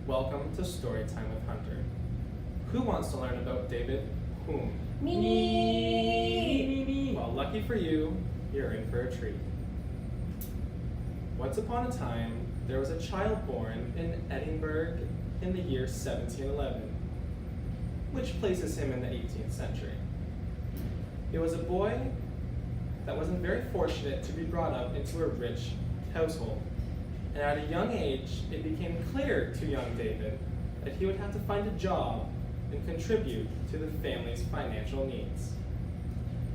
Welcome to Storytime with Hunter. Who wants to learn about David Hume? Me. Well, lucky for you, you're in for a treat. Once upon a time, there was a child born in Edinburgh in the year 1711, which places him in the 18th century. He was a boy that wasn't very fortunate to be brought up into a rich household. And at a young age, it became clear to young David that he would have to find a job and contribute to the family's financial needs.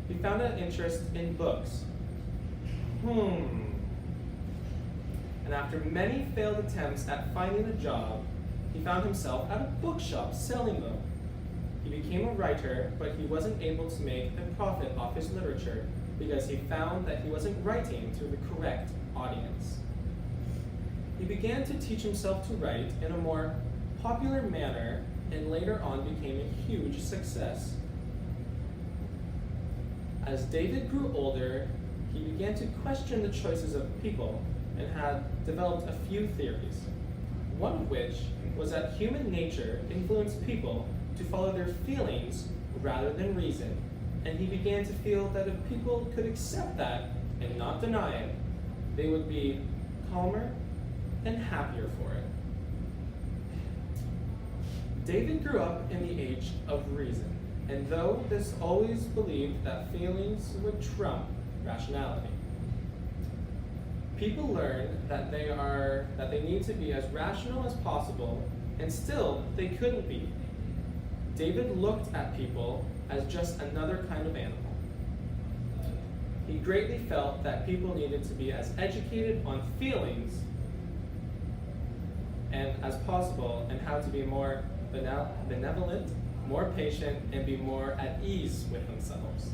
He found an interest in books. And after many failed attempts at finding a job, he found himself at a bookshop selling them. He became a writer, but he wasn't able to make a profit off his literature because he found that he wasn't writing to the correct audience. He began to teach himself to write in a more popular manner and later on became a huge success. As David grew older, he began to question the choices of people and had developed a few theories. One of which was that human nature influenced people to follow their feelings rather than reason, and he began to feel that if people could accept that and not deny it, they would be calmer and happier for it. David grew up in the age of reason, and though this always believed that feelings would trump rationality. People learn that they need to be as rational as possible, and still they couldn't be. David looked at people as just another kind of animal. He greatly felt that people needed to be as educated on feelings and as possible, and how to be more benevolent, more patient, and be more at ease with themselves.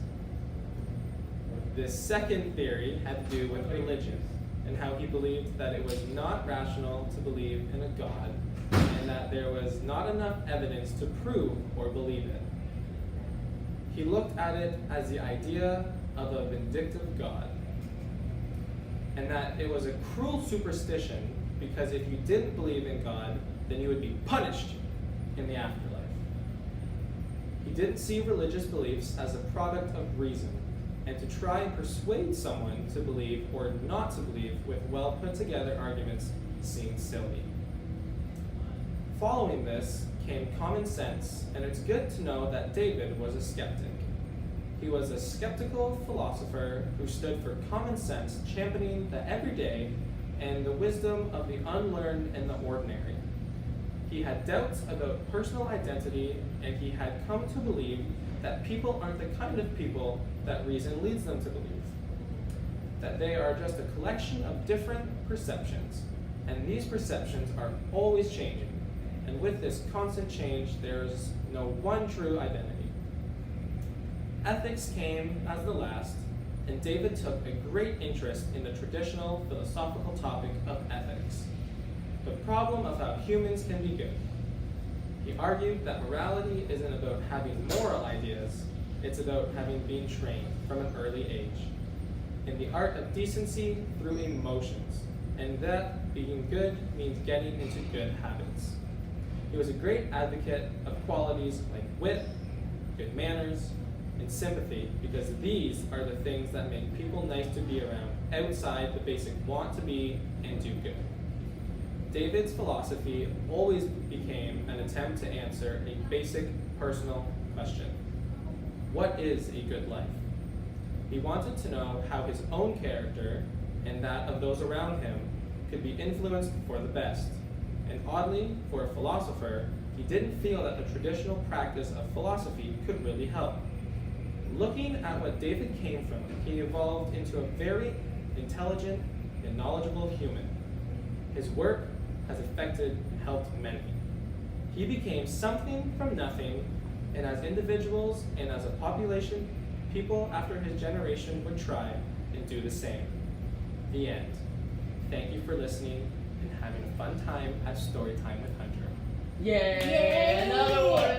This second theory had to do with religion, and how he believed that it was not rational to believe in a God, and that there was not enough evidence to prove or believe it. He looked at it as the idea of a vindictive God, and that it was a cruel superstition because if you didn't believe in God, then you would be punished in the afterlife. He didn't see religious beliefs as a product of reason, and to try and persuade someone to believe or not to believe with well put together arguments seemed silly. Following this came common sense, and it's good to know that David was a skeptic. He was a skeptical philosopher who stood for common sense, championing the everyday and the wisdom of the unlearned and the ordinary. He had doubts about personal identity, and he had come to believe that people aren't the kind of people that reason leads them to believe. That they are just a collection of different perceptions, and these perceptions are always changing. And with this constant change, there's no one true identity. Ethics came as the last, and David took a great interest in the traditional philosophical topic of ethics, the problem of how humans can be good. He argued that morality isn't about having moral ideas, it's about having been trained from an early age in the art of decency through emotions, and that being good means getting into good habits. He was a great advocate of qualities like wit, good manners, and sympathy, because these are the things that make people nice to be around outside the basic want to be and do good. David's philosophy always became an attempt to answer a basic personal question. What is a good life? He wanted to know how his own character and that of those around him could be influenced for the best. And oddly, for a philosopher, he didn't feel that the traditional practice of philosophy could really help. Looking at what David came from, he evolved into a very intelligent and knowledgeable human. His work has affected and helped many. He became something from nothing, and as individuals and as a population, people after his generation would try and do the same. The end. Thank you for listening and having a fun time at Storytime with Hunter. Yay! Another one!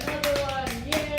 Yay!